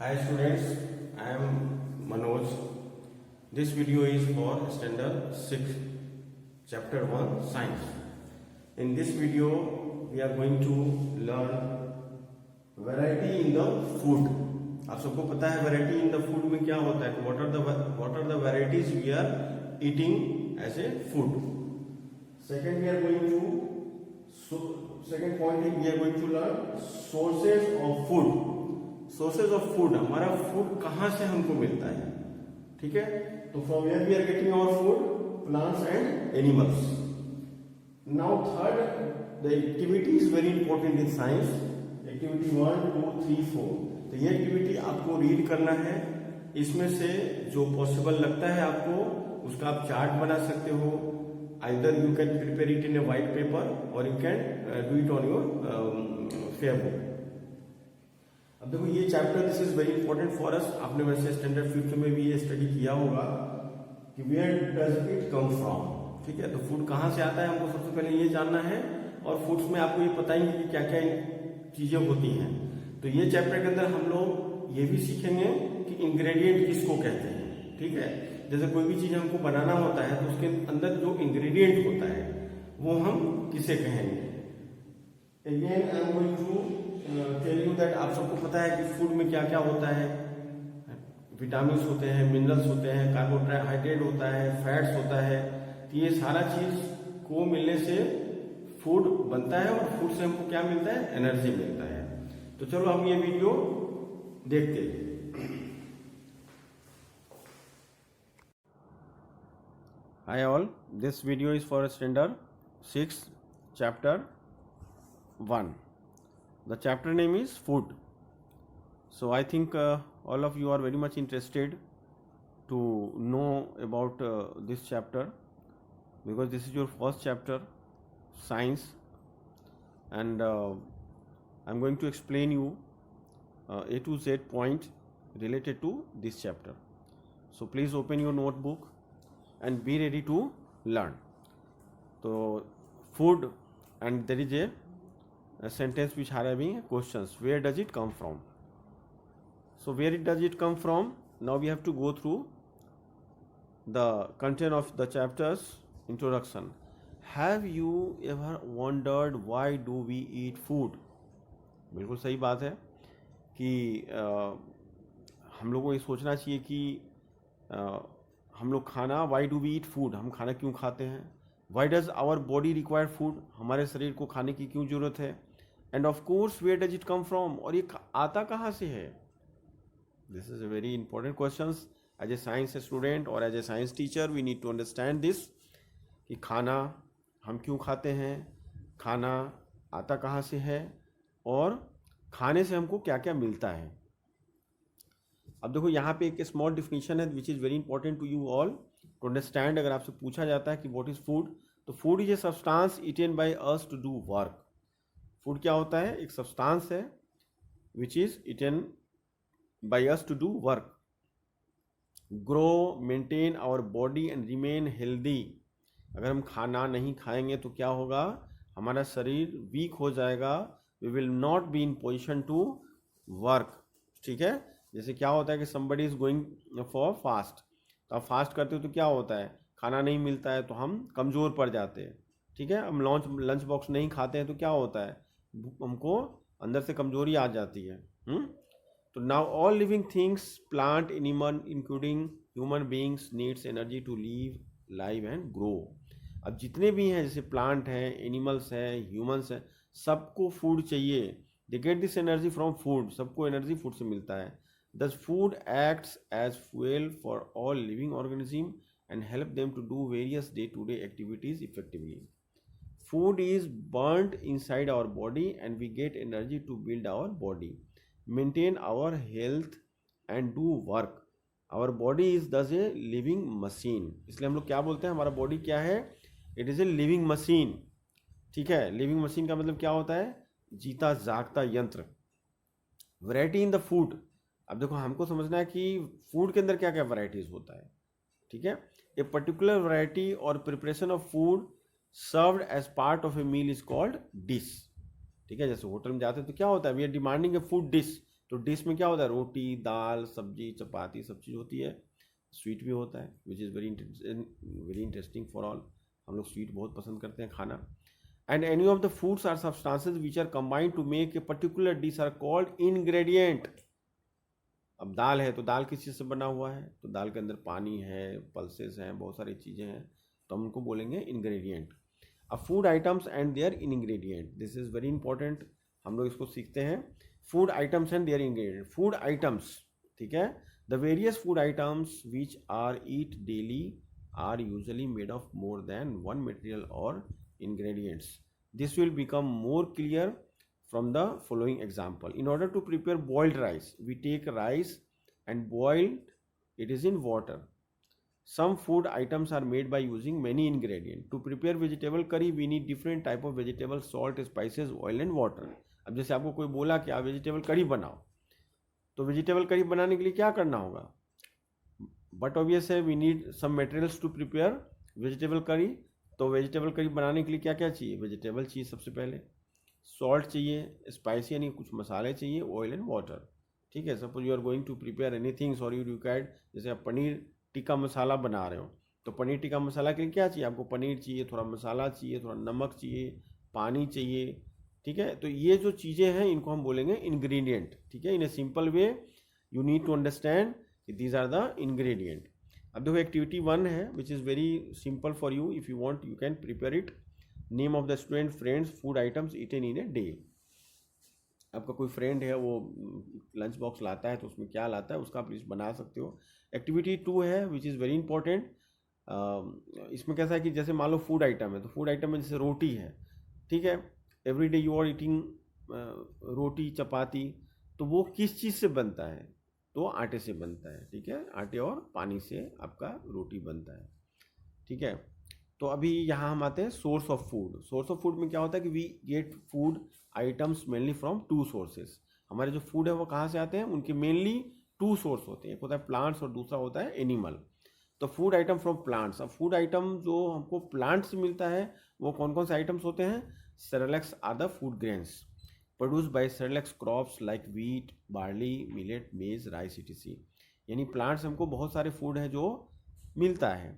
Hi students, I am Manoj. This video is for standard 6, chapter 1 science. In this video we are going to learn variety in the food. आप सबको पता है variety in the food में क्या होता है? What are the varieties we are eating as a food? Second point we are going to learn sources of food. Sources of food, हमारा food कहां से हमको मिलता है, ठीक है? तो from where we are getting our food, plants and animals. Now third, the activity is very important in science. Activity 1, 2, 3, 4. तो ये एक्टिविटी आपको रीड करना है. इसमें से जो पॉसिबल लगता है आपको, उसका आप चार्ट बना सकते हो. Either you can prepare it in a white paper और you can do it on your fair book. अब देखो ये chapter, this is very important for us. आपने वैसे स्टैंडर्ड 5th में भी ये स्टडी किया होगा कि where does it come from. ठीक है, तो फूड कहाँ से आता है हमको सबसे पहले ये जानना है. और फूड्स में आपको ये बताएंगे कि क्या क्या चीजें होती हैं. तो ये चैप्टर के अंदर हम लोग ये भी सीखेंगे कि इंग्रेडिएंट किसको कहते हैं. ठीक है, जैसे कोई भी चीज हमको बनाना होता है तो उसके अंदर जो इंग्रेडिएंट होता है वो हम किसे कहेंगे. Again I am going to tell you that आप सबको पता है कि फूड में क्या क्या होता है. विटामिन होते हैं, मिनरल्स होते हैं, कार्बोहाइड्रेट होता है, फैट्स होता है. तो ये सारा चीज को मिलने से फूड बनता है और फूड से हमको क्या मिलता है, एनर्जी मिलता है. तो चलो हम ये वीडियो देखते हैं. Hi all, this video is for standard 6 chapter 1. The chapter name is food. So I think all of you are very much interested to know about this chapter, because this is your first chapter, science, and I'm going to explain you A to Z point related to this chapter. So please open your notebook and be ready to learn. So food, and there is a sentence which having questions. Where does it come from? So where does it come from? Now we have to go through the content of the chapter's introduction. Have you ever wondered why do we eat food? बिल्कुल सही बात है कि हम लोगों को ये सोचना चाहिए कि हम लोग खाना, why do we eat food, हम खाना क्यों खाते हैं. Why does our body require food? हमारे शरीर को खाने की क्यों जरूरत है. And of course, where does it come from? और ये आता कहाँ से है. This is a very important questions. As a science student or as a science teacher, we need to understand this. कि खाना हम क्यों खाते हैं, खाना आता कहाँ से है, और खाने से हमको क्या क्या मिलता है. अब देखो यहाँ पे एक स्मॉल डिफिनीशन है which is very important to you all to understand. अगर आपसे पूछा जाता है कि व्हाट इज फूड, तो food is a substance eaten by us to do work. Food क्या होता है, एक सब्सटेंस है which is eaten by us to do work, grow, maintain our body and remain healthy. अगर हम खाना नहीं खाएंगे तो क्या होगा, हमारा शरीर वीक हो जाएगा. We will not be in position to work. ठीक है, जैसे क्या होता है कि somebody is going for fast, तो आप फास्ट करते हो तो क्या होता है, खाना नहीं मिलता है तो हम कमज़ोर पड़ जाते हैं. ठीक है, हम लंच बॉक्स नहीं खाते हैं तो क्या होता है, हमको अंदर से कमजोरी आ जाती है. तो now all living things, plant, animal including human beings needs energy to live and grow. अब जितने भी हैं, जैसे प्लांट हैं, एनिमल्स हैं, ह्यूमंस हैं, सबको फूड चाहिए. They get this energy from food. सबको एनर्जी फूड से मिलता है. Thus food acts as fuel for all living organisms and help them to do various day-to-day activities effectively. Food is burnt inside our body and we get energy to build our body, maintain our health and do work. Our body is thus a living machine. इसलिए हम लोग क्या बोलते हैं, हमारा body क्या है, it is a living machine. ठीक है, लिविंग मशीन का मतलब क्या होता है, जीता जागता यंत्र. Variety in the food. अब देखो हमको समझना है कि फूड के अंदर क्या क्या वैरायटीज होता है. ठीक है, ए पर्टिकुलर वैरायटी और preparation of food served as part of a meal is called dish. ठीक है, जैसे होटल में जाते हैं तो क्या होता है, we are demanding a food dish. तो तो डिश में क्या होता है, रोटी, दाल, सब्जी, चपाती, सब चीज़ होती है। स्वीट भी होता है, which is very interesting for all. हम लोग स्वीट बहुत पसंद करते हैं खाना। And any of the foods are substances which are combined to make a particular dish are called ingredient. अब दाल है तो दाल किस चीज़ से बना हुआ है, तो दाल के अंदर पानी है, पल्सेस हैं, बहुत सारी चीज़ें हैं, तो हम उनको बोलेंगे इंग्रेडिएंट। अब food items and their ingredient, this is very important, हम लोग इसको सीखते हैं। Food items and their ingredient, food items, ठीक है। The various food items which are eat daily are usually made of more than one material और ingredients. This will become more clear from the following example. In order to prepare boiled rice, we take rice and boil it is in water. Some food items are made by using many ingredients. To prepare vegetable curry, we need different type of vegetables, salt, spices, oil and water. अब जैसे आपको कोई बोला कि आप vegetable curry बनाओ, तो vegetable curry बनाने के लिए क्या करना होगा, बट ऑब्वियस है we need some materials to prepare vegetable curry. तो वेजिटेबल करी बनाने के लिए क्या क्या चाहिए, वेजिटेबल चाहिए सबसे पहले, सॉल्ट चाहिए, स्पाइसी यानी कुछ मसाले चाहिए, ऑयल एंड वाटर, ठीक है। Suppose you are going to prepare anything, sorry you required, जैसे आप पनीर टिक्का मसाला बना रहे हो, तो पनीर टिक्का मसाला के लिए क्या चाहिए आपको, पनीर चाहिए, थोड़ा मसाला चाहिए, थोड़ा नमक चाहिए, पानी चाहिए, ठीक है। तो ये जो चीज़ें हैं इनको हम बोलेंगे इंग्रेडिएंट, ठीक है। In a simple way you need to understand these are the ingredient. अब देखो एक्टिविटी 1 है which is very simple for you, if you want you can prepare it. Name of the student, friends, food items eaten in a day. आपका कोई friend है वो lunch box लाता है तो उसमें क्या लाता है उसका आप लिस्ट बना सकते हो। एक्टिविटी 2 है विच इज़ वेरी इंपॉर्टेंट। इसमें कैसा है कि जैसे मान लो फूड आइटम है, तो फूड आइटम में जैसे रोटी है, ठीक है, every day you are eating roti chapati, तो वो किस चीज़ से बनता है, तो आटे से बनता है, ठीक है, आटे और पानी से आपका रोटी बनता है, ठीक है। तो अभी यहाँ हम आते हैं source of food. Source of food में क्या होता है कि we get food items mainly from 2 sources. हमारे जो फूड है वो कहाँ से आते हैं, उनके मेनली 2 सोर्स होते हैं, एक होता है प्लांट्स और दूसरा होता है एनिमल। तो फूड आइटम फ्रॉम प्लांट्स, अब फूड आइटम जो हमको प्लांट से मिलता है वो कौन कौन से आइटम्स होते हैं, cereals are the food grains produced by cereals crops like wheat, barley, millet, maize, rice etc। यानी प्लांट्स हमको बहुत सारे फूड है जो मिलता है।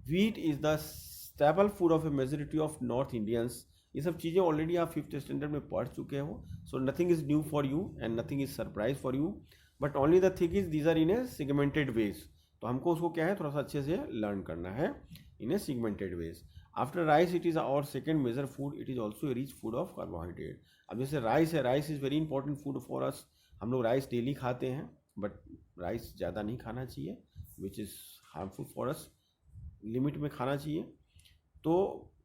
Wheat is the staple food of a majority of North Indians. ये सब चीज़ें ऑलरेडी आप 5th स्टैंडर्ड में पढ़ चुके हो, so nothing is new for you and nothing is surprise for you, but only the thing is these are in a segmented ways. तो हमको उसको क्या है थोड़ा सा अच्छे से लर्न करना है in a segmented way. After rice it is our second major food, it is also a rich food of carbohydrate. अब जैसे राइस है, rice is very important food for us. हम लोग राइस डेली खाते हैं, but rice ज़्यादा नहीं खाना चाहिए which is harmful for us, limit में खाना चाहिए। तो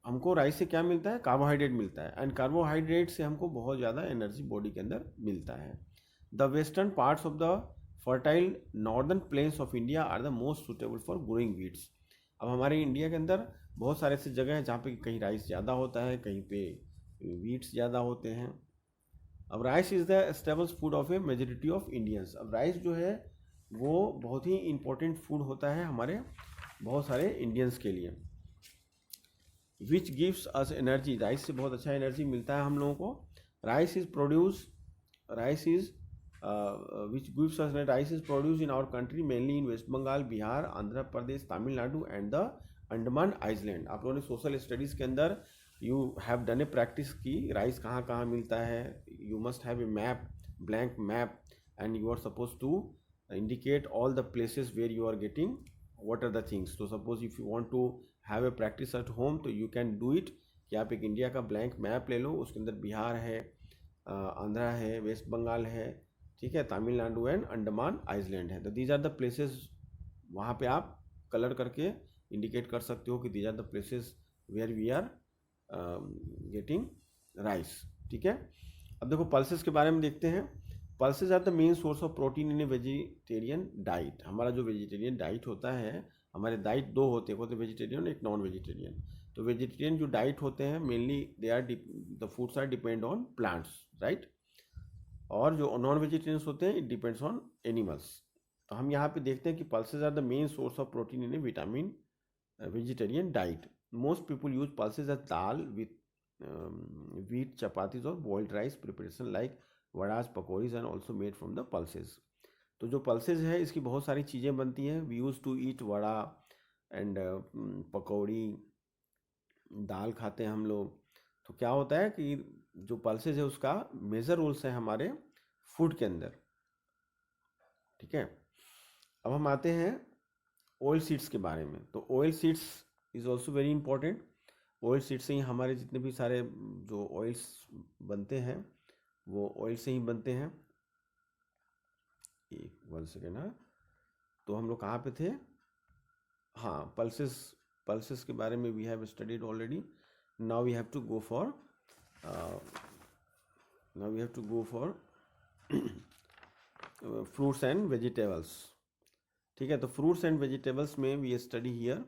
हमको राइस से क्या मिलता है, कार्बोहाइड्रेट मिलता है, एंड कार्बोहाइड्रेट से हमको बहुत ज़्यादा एनर्जी बॉडी के अंदर मिलता है। The western parts of the fertile northern plains of India are the most suitable for growing wheats. अब हमारे इंडिया के अंदर बहुत सारे ऐसे जगह हैं जहाँ पे कहीं राइस ज़्यादा होता है, कहीं पे वीट्स ज़्यादा होते हैं। अब rice is the stable food of a majority of Indians. अब राइस जो है वो बहुत ही इंपॉर्टेंट फूड होता है हमारे बहुत सारे इंडियंस के लिए। Which gives us energy, rice से बहुत अच्छा एनर्जी मिलता है हम लोगों को। Rice is produce which gives us rice is produced in our country mainly in West Bengal, Bihar, Andhra Pradesh, Tamil Nadu and the Andaman island. आप लोगों ने सोशल स्टडीज़ के अंदर you have done a practice की राइस कहाँ कहाँ मिलता है। You must have a map, blank map, and you are suppose to indicate all the places where you are getting what are the things. So suppose if you want to have a practice at home तो you can do it कि आप एक India का blank map ले लो, उसके अंदर बिहार है, आंध्रा है, वेस्ट बंगाल है, ठीक है, तमिलनाडु एंड अंडमान आइलैंड है। तो दीज आर द प्लेसेस, वहाँ पे आप कलर करके इंडिकेट कर सकते हो कि these are the places where we are getting rice, ठीक है। अब देखो पल्सेस के बारे में देखते हैं। Pulses are the main source of protein in a vegetarian diet. हमारा जो वेजिटेरियन डाइट होता है, हमारे डाइट 2 होते हैं, एक होते वेजिटेरियन एक नॉन वेजिटेरियन। तो वेजिटेरियन जो डाइट होते हैं mainly they are the foods are depend on plants, right, और जो नॉन वेजिटेरियंस होते हैं इट डिपेंड्स ऑन एनिमल्स। तो हम यहाँ पे देखते हैं कि pulses are the main source of protein in a vitamin vegetarian diet. Most people use pulses as dal with wheat chapatis or boiled rice preparation like vadas, pakoris and also made from the pulses. तो जो pulses है इसकी बहुत सारी चीज़ें बनती हैं। We use to eat vada and pakori, दाल खाते हैं हम लोग। तो क्या होता है कि जो पल्सेज है उसका मेजर रोल्स है हमारे फूड के अंदर, ठीक है। अब हम आते हैं ऑयल सीड्स के बारे में। तो oil seeds is also very important. Oil seed से ही हमारे जितने भी सारे जो ऑयल्स बनते हैं वो ऑयल से ही बनते हैं। एक 1 सेकेंड। हाँ, तो हम लोग कहाँ पे थे? हाँ, पल्सेस। पल्सेस के बारे में we have studied already. Now we have to go for fruits and vegetables, ठीक है। तो फ्रूट्स एंड वेजिटेबल्स में we study here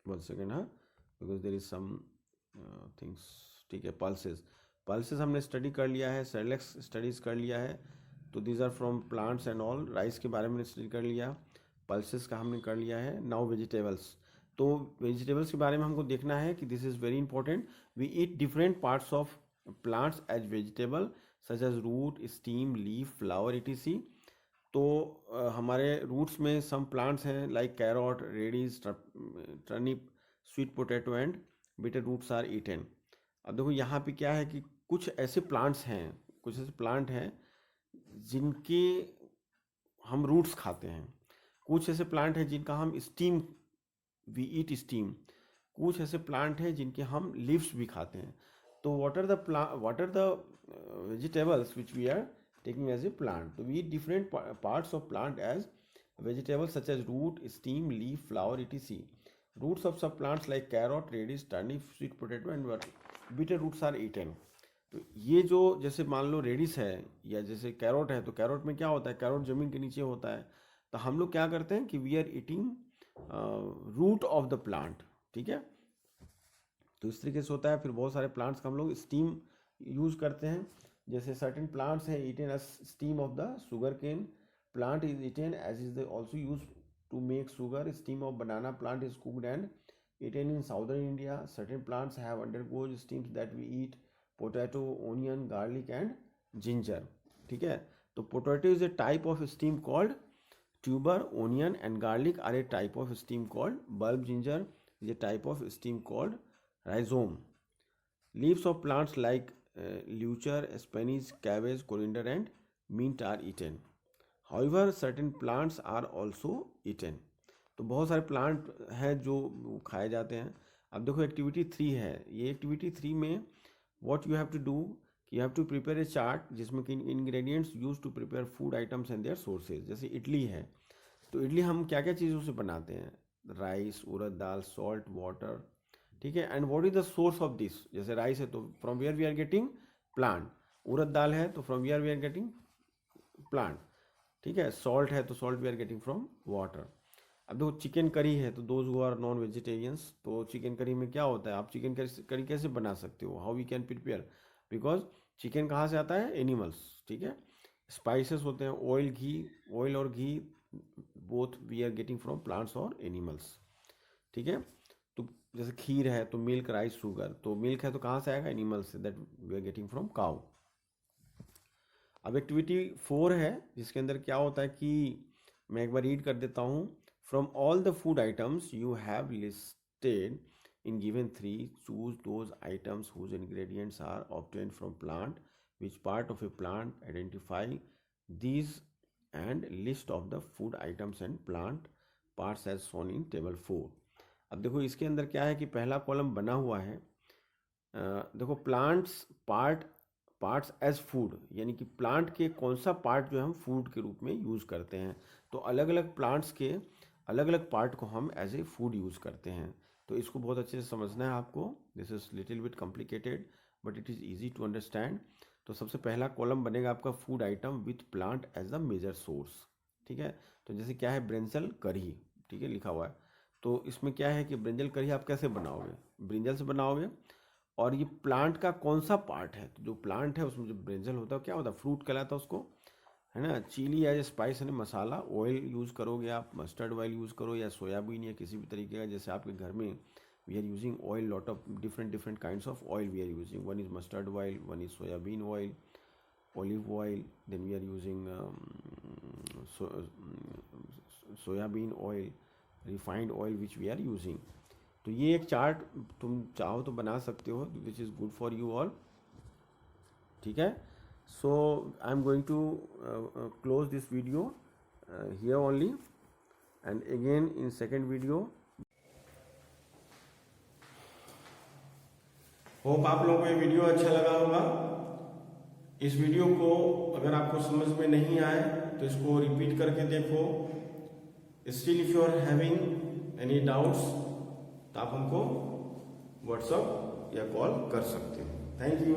one second. हाँ, because there is some things, ठीक है। पल्सेस, पल्सेस हमने स्टडी कर लिया है, सेरेलेक्स स्टडीज कर लिया है। तो these are from plants and all. Rice के बारे में स्टडी कर लिया, पल्सेस का हमने कर लिया है। Now vegetables. तो वेजिटेबल्स के बारे में हमको देखना है कि this is very important. We eat different parts of plants as vegetable such as root, stem, leaf, flower, etc। तो हमारे रूट्स में सम प्लांट्स हैं like carrot, radish, turnip, sweet potato and beetroots are eaten. अब देखो यहाँ पे क्या है कि कुछ ऐसे प्लांट्स हैं, कुछ ऐसे प्लांट हैं जिनके हम रूट्स खाते हैं। कुछ ऐसे प्लांट हैं जिनका हम स्टीम, वी ईट स्टीम। कुछ ऐसे प्लांट हैं जिनके हम लीव्स भी खाते हैं। तो what are the vegetables which we are taking as a plant? So we eat different parts of plant as vegetables such as root, stem, leaf, flower, etc. Roots of some plants like carrot, radish, turnip, sweet potato and bitter roots are eaten. तो ये जो जैसे मान लो reddish है या जैसे carrot है, तो कैरोट में क्या होता है, कैरोट जमीन के नीचे होता है। तो हम लोग क्या करते हैं कि we are eating root of the plant, ठीक है। तो इस तरीके से होता है। फिर बहुत सारे प्लांट्स का हम लोग स्टीम यूज करते हैं। जैसे सर्टेन प्लांट्स हैं eaten as stem of the sugarcane plant is eaten as is also use to make sugar. Stem of banana plant is cooked and eaten in southern India. Certain plants have underground stems that we eat potato, onion, garlic and ginger, ठीक है। तो potato is a type of stem called tuber, onion and garlic are a type of stem called bulb, ginger is a type of stem called rhizome. Leaves of plants like leucher, spinach, cabbage, coriander and mint are eaten. However, certain plants are also eaten. तो बहुत सारे plant हैं जो खाए जाते हैं। अब देखो एक्टिविटी 3 है। ये एक्टिविटी 3 में what you have to do, you have to prepare a chart जिसमें कि ingredients use to prepare food items and their sources. जैसे इडली है, तो इडली हम क्या क्या चीज़ों से बनाते हैं? Rice, urad dal, salt, water, ठीक है। And what is the source of this? जैसे राइस है तो from where we are getting plant, उड़द दाल है तो from where we are getting plant, ठीक है। सॉल्ट है तो salt we are getting from water. अब देखो चिकन करी है, तो those who are non vegetarians, तो चिकन करी में क्या होता है, आप चिकन करी कैसे बना सकते हो? How we can prepare? Because chicken कहाँ से आता है? एनिमल्स, ठीक है। स्पाइसेस होते हैं, ऑयल, घी, ऑयल और ghee both we are getting from plants और एनिमल्स, ठीक है। तो जैसे खीर है तो मिल्क, राइस, शुगर, तो मिल्क है तो कहाँ से आएगा? एनिमल से, that we are getting from cow. अब एक्टिविटी 4 है जिसके अंदर क्या होता है कि मैं एक बार रीड कर देता हूँ। From all the food items you have listed in given 3 choose those items whose ingredients are obtained from plant, which part of a plant, identify these and list of the food items and plant parts as shown in table 4। अब देखो इसके अंदर क्या है कि पहला column बना हुआ है, देखो प्लांट्स पार्ट्स एज फूड, यानी कि प्लांट के कौन सा पार्ट जो है हम फूड के रूप में यूज़ करते हैं। तो अलग अलग प्लांट्स के अलग अलग पार्ट को हम एज ए फूड यूज़ करते हैं। तो इसको बहुत अच्छे से समझना है आपको। This is little bit complicated but it is easy to understand. तो सबसे पहला कॉलम बनेगा आपका food item with plant as the major source, ठीक है। तो जैसे क्या है, ब्रिंजल करी, ठीक है, लिखा हुआ है। तो इसमें क्या है कि ब्रिंजल करी आप कैसे बनाओगे? ब्रिंजल से बनाओगे। और ये प्लांट का कौन सा पार्ट है? तो जो प्लांट है उसमें जो ब्रिंजल होता है क्या होता है? फ्रूट कहलाता है उसको, है ना। चिली एज स्पाइस यानी मसाला, ऑयल यूज़ करोगे आप, मस्टर्ड ऑयल यूज़ करो या सोयाबीन या किसी भी तरीके का, जैसे आपके घर में we are using oil, lot of different kinds of oil we are using. One is mustard oil, one is soybean oil, olive oil, then we are using soybean oil, refined oil which we are using. तो ये एक chart तुम चाहो तो बना सकते हो, which is good for you all. ठीक है. So I am going to close this video here only, and again in second video. Hope आप लोगों को ये वीडियो अच्छा लगा होगा. इस वीडियो को अगर आपको समझ में नहीं आए तो इसको रिपीट करके देखो. Still if you are having any doubts तो आप हमको व्हाट्सएप या कॉल कर सकते हो. Thank you.